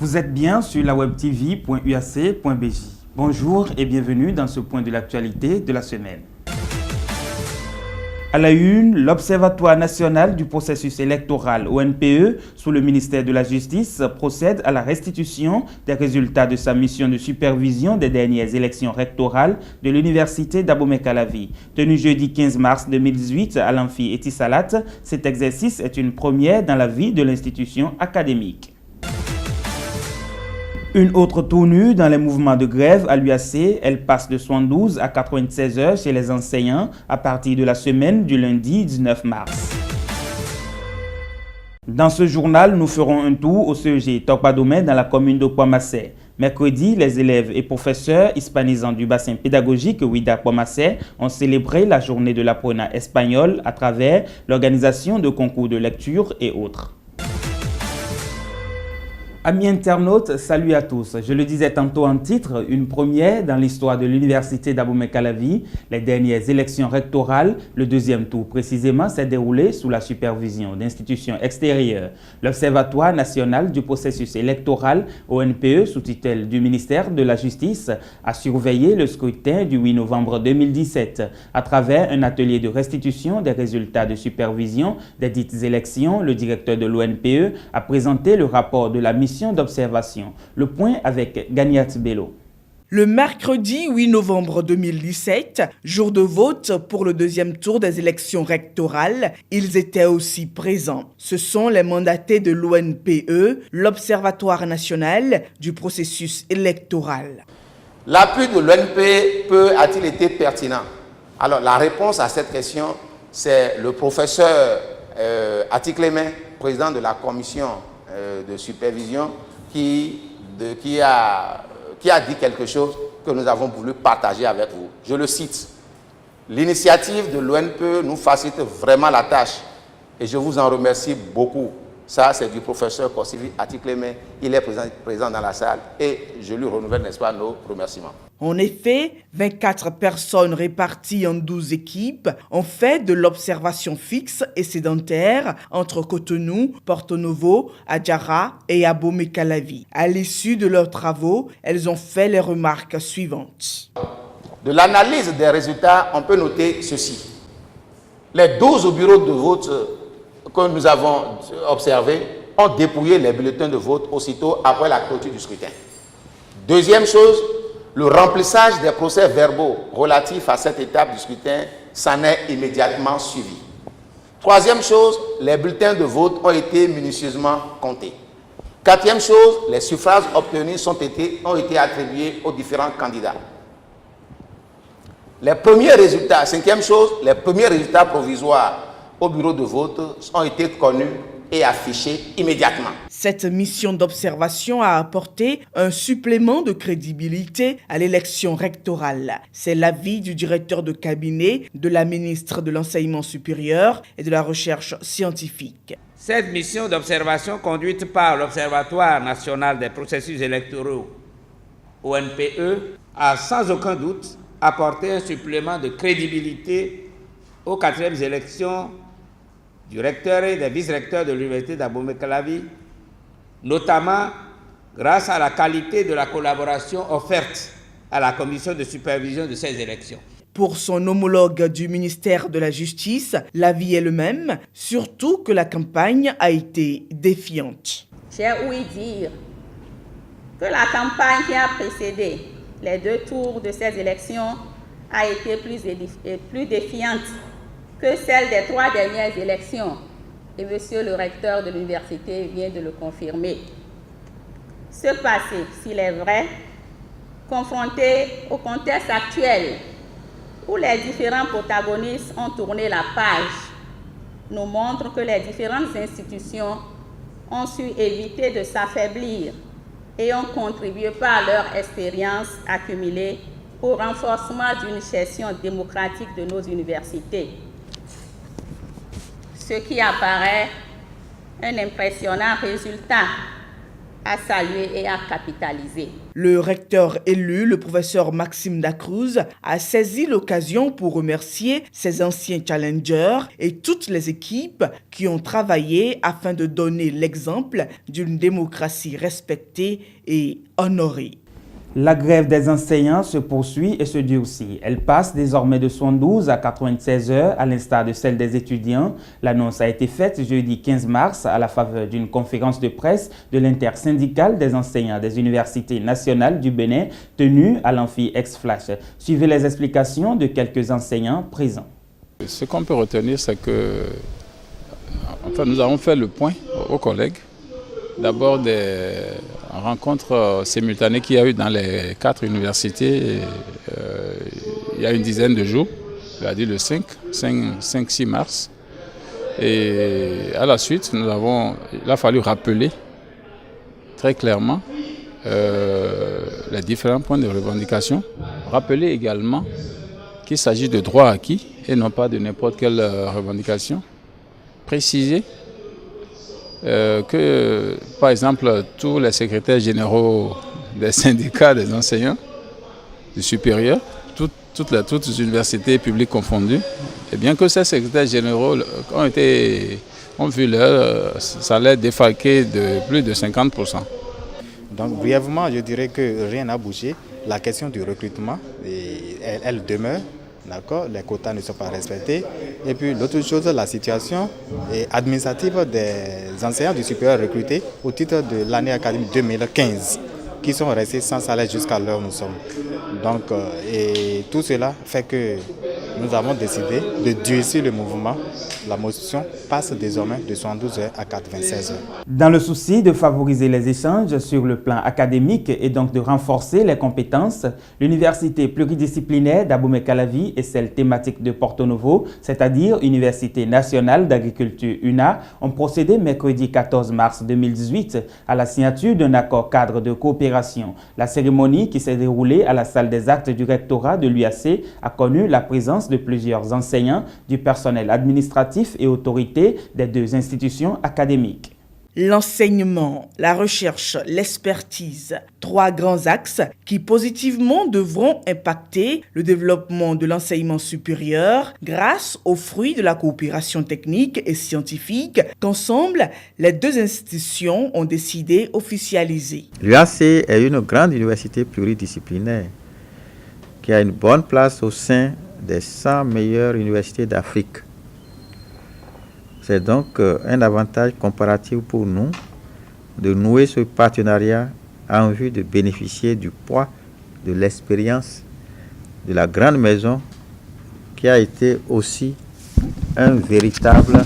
Vous êtes bien sur la webtv.uac.bj. Bonjour et bienvenue dans ce point de l'actualité de la semaine. À la une, l'Observatoire national du processus électoral ONPE, sous le ministère de la Justice, procède à la restitution des résultats de sa mission de supervision des dernières élections rectorales de l'Université d'Abomey-Calavi. Tenu jeudi 15 mars 2018 à l'Amphi Etisalat, cet exercice est une première dans la vie de l'institution académique. Une autre tournure dans les mouvements de grève à l'UAC, elle passe de 72 à 96 heures chez les enseignants à partir de la semaine du lundi 19 mars. Dans ce journal, nous ferons un tour au CEG Tokpadomé dans la commune de Kwamassé. Mercredi, les élèves et professeurs hispanisants du bassin pédagogique Ouida Kwamassé ont célébré la journée de l'apprenant espagnol à travers l'organisation de concours de lecture et autres. Amis internautes, salut à tous. Je le disais tantôt en titre, une première dans l'histoire de l'Université d'Abomey-Calavi. Les dernières élections rectorales, le deuxième tour précisément, s'est déroulé sous la supervision d'institutions extérieures. L'Observatoire national du processus électoral, ONPE, sous tutelle du ministère de la Justice, a surveillé le scrutin du 8 novembre 2017. À travers un atelier de restitution des résultats de supervision des dites élections, le directeur de l'ONPE a présenté le rapport de la mission d'observation. Le point avec Ganiat Bello. Le mercredi 8 novembre 2017, jour de vote pour le deuxième tour des élections rectorales, ils étaient aussi présents. Ce sont les mandatés de l'ONPE, l'Observatoire national du processus électoral. L'appui de l'ONPE a-t-il été pertinent? Alors la réponse à cette question, c'est le professeur Atiklemé, président de la commission de supervision, qui a dit quelque chose que nous avons voulu partager avec vous. Je le cite. L'initiative de l'ONPE nous facilite vraiment la tâche et je vous en remercie beaucoup. Ça, c'est du professeur Kossivi Atiklemé. Il est présent dans la salle et je lui renouvelle, n'est-ce pas, nos remerciements. En effet, 24 personnes réparties en 12 équipes ont fait de l'observation fixe et sédentaire entre Cotonou, Porto Novo, Adjara et Abomey-Calavi. À l'issue de leurs travaux, elles ont fait les remarques suivantes. De l'analyse des résultats, on peut noter ceci. Les 12 bureaux de vote que nous avons observés ont dépouillé les bulletins de vote aussitôt après la clôture du scrutin. Deuxième chose, le remplissage des procès-verbaux relatifs à cette étape du scrutin s'en est immédiatement suivi. Troisième chose, les bulletins de vote ont été minutieusement comptés. Quatrième chose, les suffrages obtenus ont été attribués aux différents candidats. Les premiers résultats, cinquième chose, les premiers résultats provisoires au bureau de vote ont été connus et affichés immédiatement. Cette mission d'observation a apporté un supplément de crédibilité à l'élection rectorale. C'est l'avis du directeur de cabinet de la ministre de l'Enseignement supérieur et de la Recherche scientifique. Cette mission d'observation conduite par l'Observatoire national des processus électoraux, ONPE, a sans aucun doute apporté un supplément de crédibilité aux 4e élections du recteur et des vice-recteurs de l'Université d'Abomey-Calavi, notamment grâce à la qualité de la collaboration offerte à la commission de supervision de ces élections. Pour son homologue du ministère de la Justice, l'avis est le même, surtout que la campagne a été défiante. J'ai ouï dire que la campagne qui a précédé les 2 tours de ces élections a été plus défiante que celle des 3 dernières élections. Et monsieur le recteur de l'université vient de le confirmer. Ce passé, s'il est vrai, confronté au contexte actuel, où les différents protagonistes ont tourné la page, nous montre que les différentes institutions ont su éviter de s'affaiblir et ont contribué par leur expérience accumulée au renforcement d'une gestion démocratique de nos universités. Ce qui apparaît un impressionnant résultat à saluer et à capitaliser. Le recteur élu, le professeur Maxime Dacruz, a saisi l'occasion pour remercier ses anciens challengers et toutes les équipes qui ont travaillé afin de donner l'exemple d'une démocratie respectée et honorée. La grève des enseignants se poursuit et se durcit. Elle passe désormais de 72 à 96 heures, à l'instar de celle des étudiants. L'annonce a été faite jeudi 15 mars à la faveur d'une conférence de presse de l'intersyndicale des enseignants des universités nationales du Bénin, tenue à l'amphi Ex-Flash. Suivez les explications de quelques enseignants présents. Ce qu'on peut retenir, c'est que nous avons fait le point aux collègues. D'abord des rencontres simultanées qu'il y a eu dans les 4 universités il y a une dizaine de jours, c'est-à-dire le 5-6 mars. Et à la suite, il a fallu rappeler très clairement les différents points de revendication. Rappeler également qu'il s'agit de droits acquis et non pas de n'importe quelle revendication. Préciser que, par exemple, tous les secrétaires généraux des syndicats des enseignants du supérieur, toutes les universités publiques confondues, et bien que ces secrétaires généraux ont vu leur salaire défalqué de plus de 50%. Donc brièvement, je dirais que rien n'a bougé. La question du recrutement, elle demeure. D'accord, les quotas ne sont pas respectés. Et puis l'autre chose, la situation administrative des enseignants du supérieur recrutés au titre de l'année académique 2015, qui sont restés sans salaire jusqu'à l'heure où nous sommes. Donc, et tout cela fait que nous avons décidé de durcir le mouvement. La motion passe désormais de 72 heures à 96 heures. Dans le souci de favoriser les échanges sur le plan académique et donc de renforcer les compétences, l'université pluridisciplinaire d'Abomey-Calavi et celle thématique de Porto Novo, c'est-à-dire Université nationale d'agriculture UNA, ont procédé mercredi 14 mars 2018 à la signature d'un accord cadre de coopération. La cérémonie qui s'est déroulée à la salle des actes du rectorat de l'UAC a connu la présence de plusieurs enseignants, du personnel administratif et autorités des 2 institutions académiques. L'enseignement, la recherche, l'expertise, 3 grands axes qui positivement devront impacter le développement de l'enseignement supérieur grâce aux fruits de la coopération technique et scientifique qu'ensemble, les 2 institutions ont décidé officialiser. L'UAC est une grande université pluridisciplinaire qui a une bonne place au sein des 100 meilleures universités d'Afrique. C'est donc un avantage comparatif pour nous de nouer ce partenariat en vue de bénéficier du poids de l'expérience de la grande maison qui a été aussi un véritable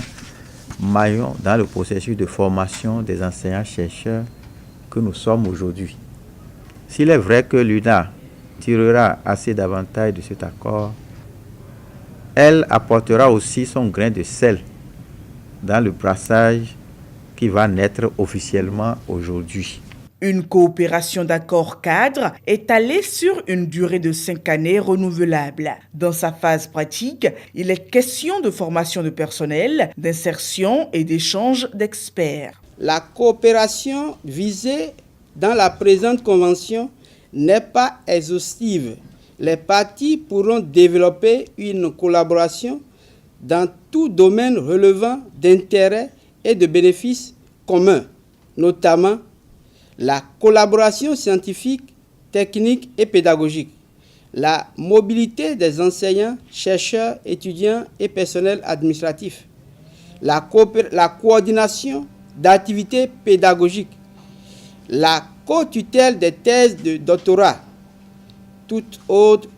maillon dans le processus de formation des enseignants-chercheurs que nous sommes aujourd'hui. S'il est vrai que l'UNA tirera assez d'avantages de cet accord, elle apportera aussi son grain de sel dans le brassage qui va naître officiellement aujourd'hui. Une coopération d'accord cadre étalée sur une durée de 5 années renouvelable. Dans sa phase pratique, il est question de formation de personnel, d'insertion et d'échange d'experts. La coopération visée dans la présente convention n'est pas exhaustive. Les parties pourront développer une collaboration dans tout domaine relevant d'intérêts et de bénéfices communs, notamment la collaboration scientifique, technique et pédagogique, la mobilité des enseignants, chercheurs, étudiants et personnel administratif, la coordination d'activités pédagogiques, la co-tutelle des thèses de doctorat, toute autre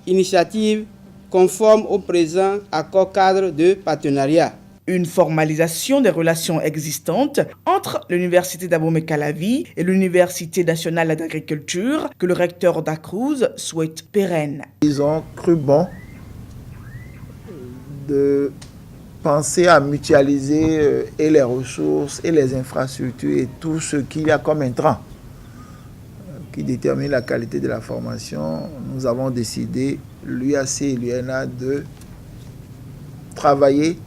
initiative conforme au présent accord cadre de partenariat. Une formalisation des relations existantes entre l'Université d'Abomey-Calavi et l'Université nationale d'agriculture que le recteur Dacruz souhaite pérenne. Ils ont cru bon de penser à mutualiser et les ressources et les infrastructures et tout ce qu'il y a comme intrant qui détermine la qualité de la formation. Nous avons décidé, l'UAC et l'UNA, de travailler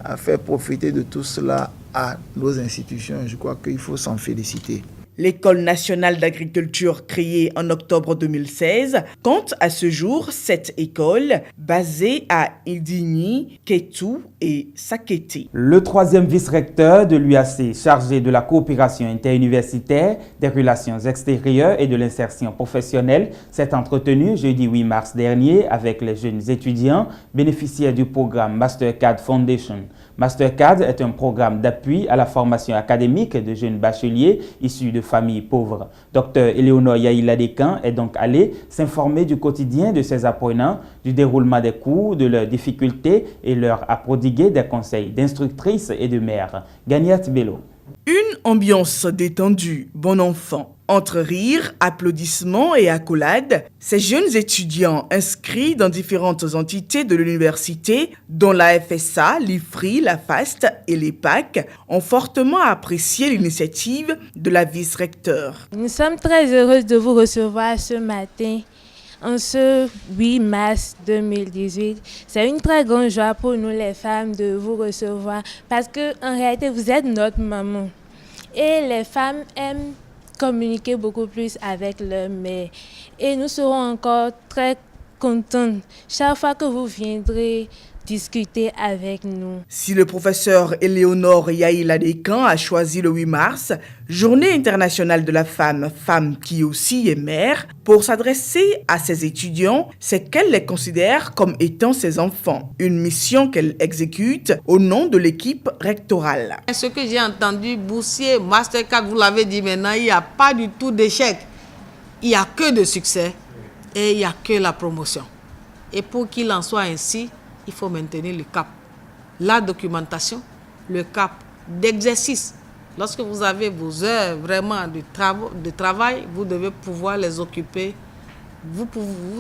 à faire profiter de tout cela à nos institutions. Je crois qu'il faut s'en féliciter. L'École nationale d'agriculture créée en octobre 2016 compte à ce jour 7 écoles basées à Idigny, Kétou et Sakété. Le troisième vice-recteur de l'UAC chargé de la coopération interuniversitaire, des relations extérieures et de l'insertion professionnelle s'est entretenu jeudi 8 mars dernier avec les jeunes étudiants bénéficiaires du programme Mastercard Foundation. Mastercard est un programme d'appui à la formation académique de jeunes bacheliers issus de familles pauvres. Dr Éléonore Yaïla-Descamps est donc allé s'informer du quotidien de ses apprenants, du déroulement des cours, de leurs difficultés et leur a prodigué des conseils d'instructrices et de mères. Ganiat Bello. Une ambiance détendue, bon enfant. Entre rires, applaudissements et accolades, ces jeunes étudiants inscrits dans différentes entités de l'université, dont la FSA, l'IFRI, la FAST et l'EPAC, ont fortement apprécié l'initiative de la vice-recteure. Nous sommes très heureuses de vous recevoir ce matin. En ce 8 mars 2018, c'est une très grande joie pour nous les femmes de vous recevoir parce qu'en réalité, vous êtes notre maman. Et les femmes aiment communiquer beaucoup plus avec leur mère. Et nous serons encore très contentes chaque fois que vous viendrez discuter avec nous. Si le professeur Éléonore Yaïla-Descamps a choisi le 8 mars, Journée internationale de la femme, femme qui aussi est mère, pour s'adresser à ses étudiants, c'est qu'elle les considère comme étant ses enfants. Une mission qu'elle exécute au nom de l'équipe rectorale. Ce que j'ai entendu, boursier, Mastercard, vous l'avez dit maintenant, il n'y a pas du tout d'échec. Il n'y a que de succès et il n'y a que la promotion. Et pour qu'il en soit ainsi, il faut maintenir le cap. La documentation, le cap d'exercice. Lorsque vous avez vos heures vraiment de travail, vous devez pouvoir les occuper. Vous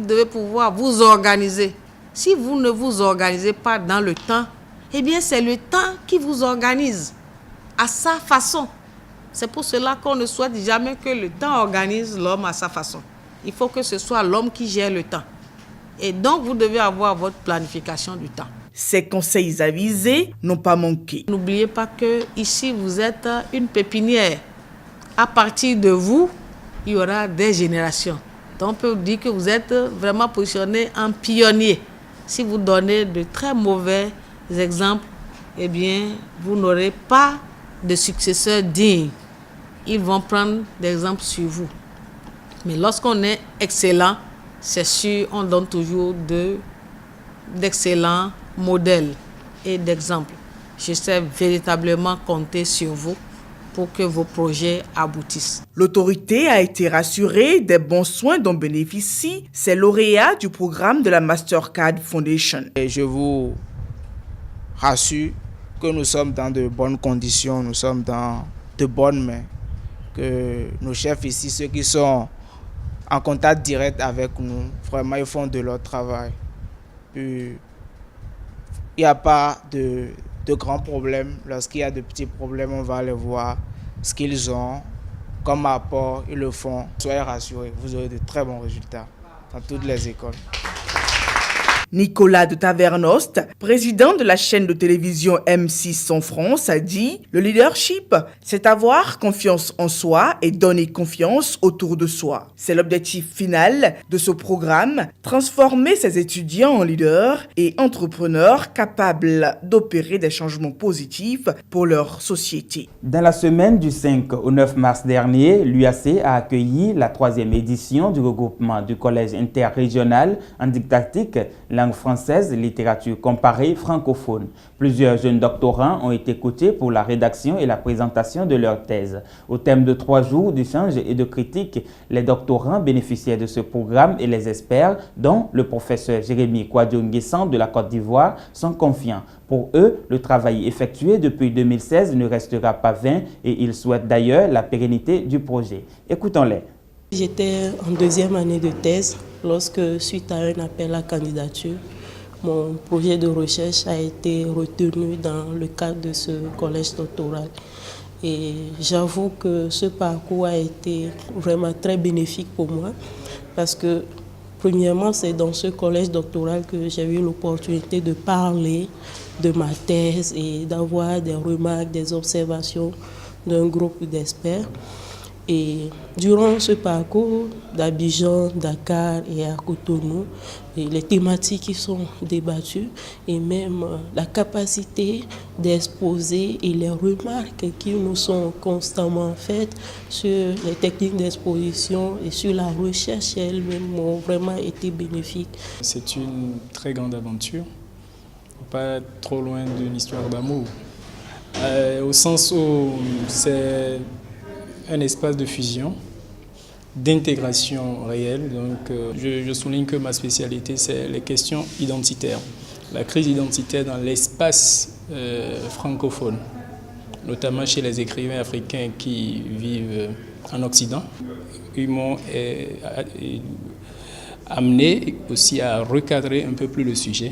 devez pouvoir vous organiser. Si vous ne vous organisez pas dans le temps, eh bien c'est le temps qui vous organise à sa façon. C'est pour cela qu'on ne souhaite jamais que le temps organise l'homme à sa façon. Il faut que ce soit l'homme qui gère le temps. Et donc, vous devez avoir votre planification du temps. Ces conseils avisés n'ont pas manqué. N'oubliez pas que ici, vous êtes une pépinière. À partir de vous, il y aura des générations. Donc, on peut dire que vous êtes vraiment positionné en pionnier. Si vous donnez de très mauvais exemples, eh bien, vous n'aurez pas de successeurs dignes. Ils vont prendre des exemples sur vous. Mais lorsqu'on est excellent, c'est sûr, on donne toujours d'excellents modèles et d'exemples. Je sais véritablement compter sur vous pour que vos projets aboutissent. L'autorité a été rassurée des bons soins dont bénéficient ces lauréats du programme de la Mastercard Foundation. Et je vous rassure que nous sommes dans de bonnes conditions, nous sommes dans de bonnes mains, que nos chefs ici, ceux qui sont en contact direct avec nous, vraiment ils font de leur travail. Puis, il n'y a pas de grands problèmes. Lorsqu'il y a de petits problèmes, on va aller voir ce qu'ils ont comme apport, ils le font. Soyez rassurés, vous aurez de très bons résultats dans toutes les écoles. Nicolas de Tavernost, président de la chaîne de télévision M6 en France, a dit « Le leadership, c'est avoir confiance en soi et donner confiance autour de soi. C'est l'objectif final de ce programme, transformer ses étudiants en leaders et entrepreneurs capables d'opérer des changements positifs pour leur société. » Dans la semaine du 5 au 9 mars dernier, l'UAC a accueilli la 3e édition du regroupement du collège interrégional en didactique langue française, littérature comparée francophone. Plusieurs jeunes doctorants ont été coachés pour la rédaction et la présentation de leur thèse. Au thème de 3 jours d'échange et de critique, les doctorants bénéficiaires de ce programme et les experts, dont le professeur Jérémy Kouadio-Nguessan de la Côte d'Ivoire, sont confiants. Pour eux, le travail effectué depuis 2016 ne restera pas vain et ils souhaitent d'ailleurs la pérennité du projet. Écoutons-les. J'étais en 2e année de thèse lorsque, suite à un appel à candidature, mon projet de recherche a été retenu dans le cadre de ce collège doctoral. Et j'avoue que ce parcours a été vraiment très bénéfique pour moi parce que Premièrement, c'est dans ce collège doctoral que j'ai eu l'opportunité de parler de ma thèse et d'avoir des remarques, des observations d'un groupe d'experts. Et durant ce parcours d'Abidjan, Dakar et à Cotonou, et les thématiques qui sont débattues et même la capacité d'exposer et les remarques qui nous sont constamment faites sur les techniques d'exposition et sur la recherche elle-même m'ont vraiment été bénéfiques. C'est une très grande aventure, pas trop loin d'une histoire d'amour, au sens où c'est un espace de fusion, d'intégration réelle. Donc, je souligne que ma spécialité, c'est les questions identitaires. La crise identitaire dans l'espace francophone, notamment chez les écrivains africains qui vivent en Occident. Ils m'ont amené aussi à recadrer un peu plus le sujet.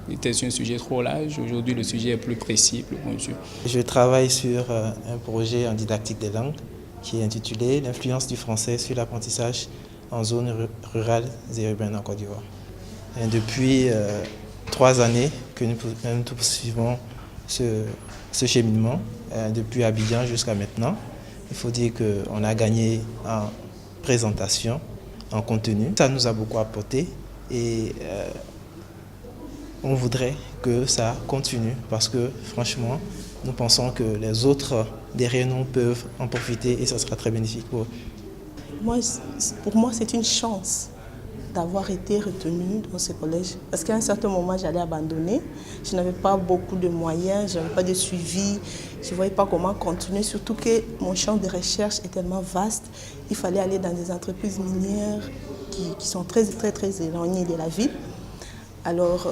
C'était un sujet trop large. Aujourd'hui, le sujet est plus précis, plus pointu. Je travaille sur un projet en didactique des langues qui est intitulé « L'influence du français sur l'apprentissage en zone rurale et urbaine en Côte d'Ivoire ». Depuis 3 années que nous poursuivons ce cheminement, depuis Abidjan jusqu'à maintenant. Il faut dire qu'on a gagné en présentation, en contenu. Ça nous a beaucoup apporté et on voudrait que ça continue parce que franchement, nous pensons que les autres derrière nous peuvent en profiter et ça sera très bénéfique pour eux. Pour moi, c'est une chance d'avoir été retenue dans ce collège. Parce qu'à un certain moment, j'allais abandonner. Je n'avais pas beaucoup de moyens, je n'avais pas de suivi. Je ne voyais pas comment continuer, surtout que mon champ de recherche est tellement vaste. Il fallait aller dans des entreprises minières qui sont très éloignées de la ville. Alors,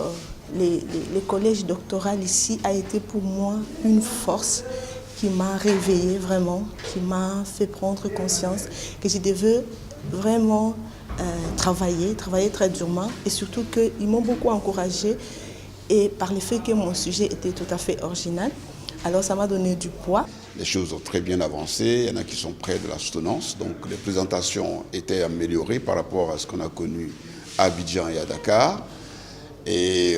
le collège doctoral ici a été pour moi une force qui m'a réveillée vraiment, qui m'a fait prendre conscience que je devais vraiment travailler très durement et surtout qu'ils m'ont beaucoup encouragée et par le fait que mon sujet était tout à fait original, alors ça m'a donné du poids. Les choses ont très bien avancé, il y en a qui sont près de la soutenance, donc les présentations étaient améliorées par rapport à ce qu'on a connu à Abidjan et à Dakar. Et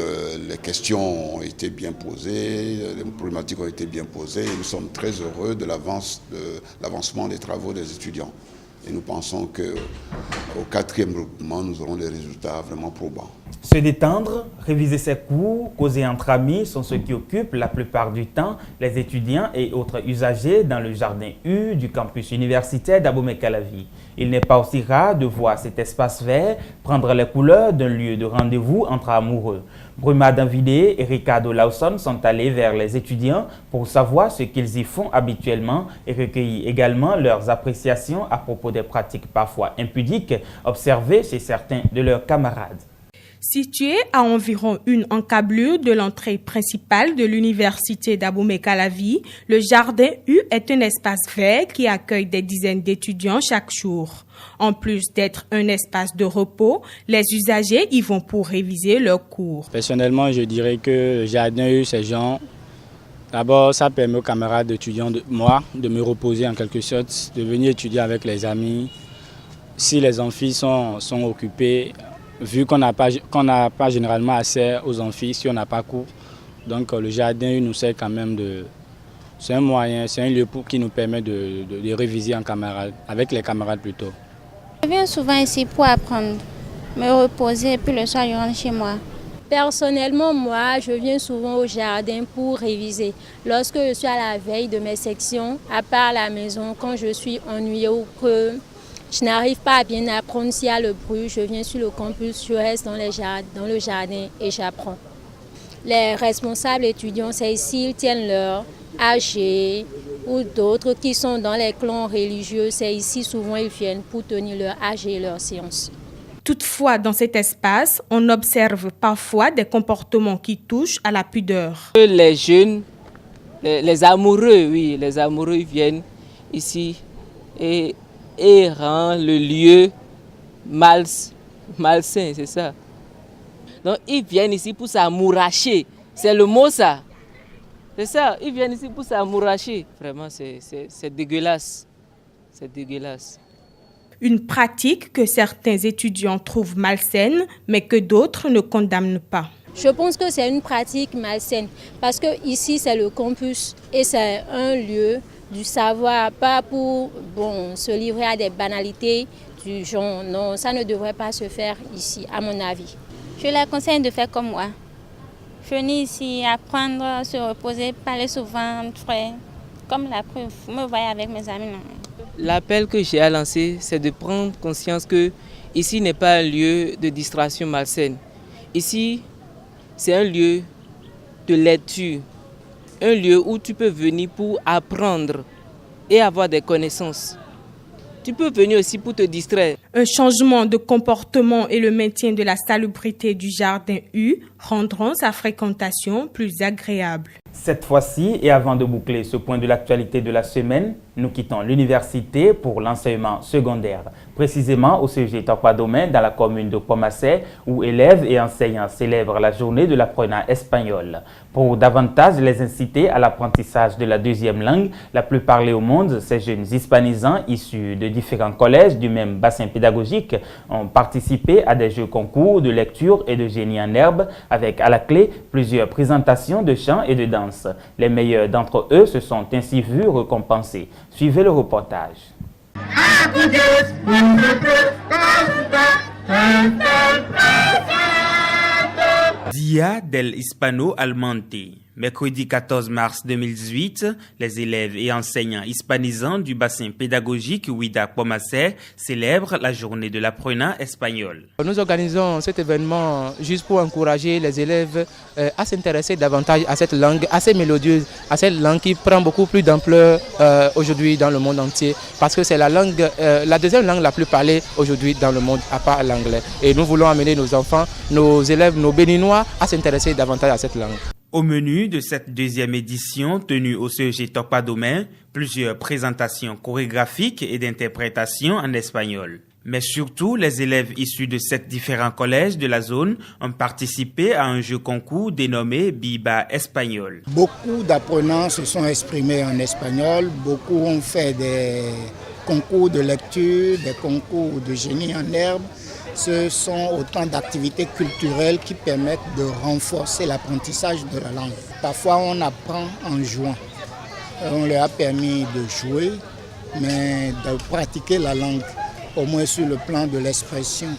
les questions ont été bien posées, les problématiques ont été bien posées et nous sommes très heureux de l'avancement des travaux des étudiants. Et nous pensons qu'au 4e regroupement, nous aurons des résultats vraiment probants. Se détendre, réviser ses cours, causer entre amis sont ceux qui occupent la plupart du temps les étudiants et autres usagers dans le jardin U du campus universitaire d'Abomey-Calavi. Il n'est pas aussi rare de voir cet espace vert prendre les couleurs d'un lieu de rendez-vous entre amoureux. Bruma Danvidé et Ricardo Lawson sont allés vers les étudiants pour savoir ce qu'ils y font habituellement et recueillir également leurs appréciations à propos des pratiques parfois impudiques observées chez certains de leurs camarades. Situé à environ une encablure de l'entrée principale de l'université d'Abomey-Calavi, le Jardin U est un espace vert qui accueille des dizaines d'étudiants chaque jour. En plus d'être un espace de repos, les usagers y vont pour réviser leurs cours. Personnellement, je dirais que le Jardin U, c'est genre, d'abord, ça permet aux camarades étudiants de me reposer en quelque sorte, de venir étudier avec les amis. Si les amphis sont occupés, vu qu'on n'a pas généralement accès aux amphis si on n'a pas cours. Donc le jardin nous sert quand même c'est un moyen, c'est un lieu qui nous permet de réviser avec les camarades plutôt. Je viens souvent ici pour apprendre, me reposer et puis le soir je rentre chez moi. Personnellement, moi, je viens souvent au jardin pour réviser. Lorsque je suis à la veille de mes sections, à part la maison, quand je suis ennuyée ou que je n'arrive pas à bien apprendre s'il y a le bruit, je viens sur le campus, je reste dans le jardin et j'apprends. Les responsables étudiants, c'est ici, ils tiennent leur AG ou d'autres qui sont dans les clans religieux, c'est ici souvent ils viennent pour tenir leur AG et leur séance. Toutefois, dans cet espace, on observe parfois des comportements qui touchent à la pudeur. Les jeunes, les amoureux, oui, les amoureux viennent ici et rend le lieu malsain, c'est ça. Donc ils viennent ici pour s'amouracher, c'est le mot ça. C'est ça, ils viennent ici pour s'amouracher. Vraiment, c'est dégueulasse. C'est dégueulasse. une pratique que certains étudiants trouvent malsaine, mais que d'autres ne condamnent pas. Je pense que c'est une pratique malsaine parce que ici c'est le campus et c'est un lieu du savoir, pas pour se livrer à des banalités du genre. Non, ça ne devrait pas se faire ici, à mon avis. Je leur conseille de faire comme moi. Venir ici, apprendre, se reposer, parler souvent, frère. Comme la preuve, vous me voyez avec mes amis. L'appel que j'ai à lancer, c'est de prendre conscience que ici n'est pas un lieu de distraction malsaine. Ici, c'est un lieu de lecture, un lieu où tu peux venir pour apprendre et avoir des connaissances. Tu peux venir aussi pour te distraire. Un changement de comportement et le maintien de la salubrité du jardin U rendront sa fréquentation plus agréable. Cette fois-ci, et avant de boucler ce point de l'actualité de la semaine, nous quittons l'université pour l'enseignement secondaire, précisément au CEG Tokpadomen dans la commune de Pomassé, où élèves et enseignants célèbrent la journée de l'apprenant espagnol. Pour davantage les inciter à l'apprentissage de la deuxième langue, la plus parlée au monde, ces jeunes hispanisants issus de différents collèges du même bassin pédagogique ont participé à des jeux concours de lecture et de génie en herbe, avec à la clé plusieurs présentations de chant et de danse. Les meilleurs d'entre eux se sont ainsi vus récompensés. Suivez le reportage. Dia del Hispano Almonte. Mercredi 14 mars 2018, les élèves et enseignants hispanisants du bassin pédagogique Huida Pomassé célèbrent la journée de l'apprenant espagnol. Nous organisons cet événement juste pour encourager les élèves à s'intéresser davantage à cette langue assez mélodieuse, à cette langue qui prend beaucoup plus d'ampleur aujourd'hui dans le monde entier, parce que c'est la langue, la deuxième langue la plus parlée aujourd'hui dans le monde à part l'anglais. Et nous voulons amener nos enfants, nos élèves, nos béninois à s'intéresser davantage à cette langue. Au menu de cette deuxième édition tenue au CEG Tokpadomen, plusieurs présentations chorégraphiques et d'interprétations en espagnol. Mais surtout, les élèves issus de 7 différents collèges de la zone ont participé à un jeu concours dénommé Biba Espagnol. Beaucoup d'apprenants se sont exprimés en espagnol, beaucoup ont fait des concours de lecture, des concours de génie en herbe. Ce sont autant d'activités culturelles qui permettent de renforcer l'apprentissage de la langue. Parfois, on apprend en jouant. On leur a permis de jouer, mais de pratiquer la langue, au moins sur le plan de l'expression,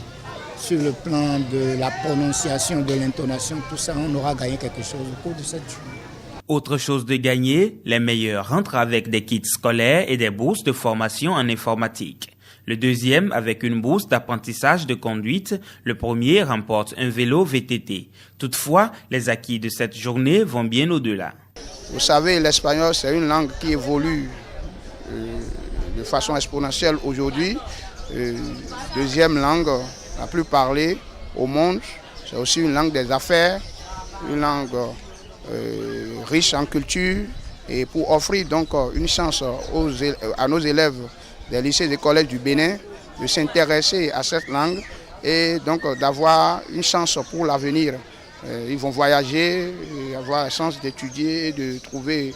sur le plan de la prononciation, de l'intonation, tout ça, on aura gagné quelque chose au cours de cette journée. Autre chose de gagner, les meilleurs rentrent avec des kits scolaires et des bourses de formation en informatique. Le deuxième avec une bourse d'apprentissage de conduite, le premier remporte un vélo VTT. Toutefois, les acquis de cette journée vont bien au-delà. Vous savez, l'espagnol, c'est une langue qui évolue de façon exponentielle aujourd'hui. Deuxième langue la plus parlée au monde. C'est aussi une langue des affaires, une langue riche en culture. Et pour offrir donc une chance à nos élèves des lycées et des collèges du Bénin de s'intéresser à cette langue et donc d'avoir une chance pour l'avenir. Ils vont voyager, avoir la chance d'étudier, de trouver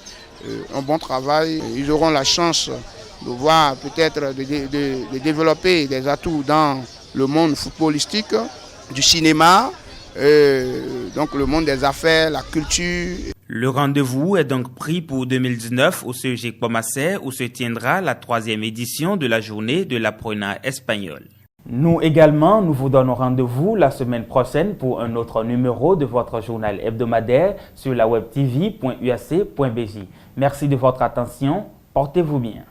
un bon travail. Ils auront la chance de voir peut-être de développer des atouts dans le monde footballistique, du cinéma, donc le monde des affaires, la culture. Le rendez-vous est donc pris pour 2019 au CEG Pomassé où se tiendra la 3e édition de la journée de l'apprenant espagnol. Nous également, nous vous donnons rendez-vous la semaine prochaine pour un autre numéro de votre journal hebdomadaire sur la web tv.uac.bj. Merci de votre attention, portez-vous bien.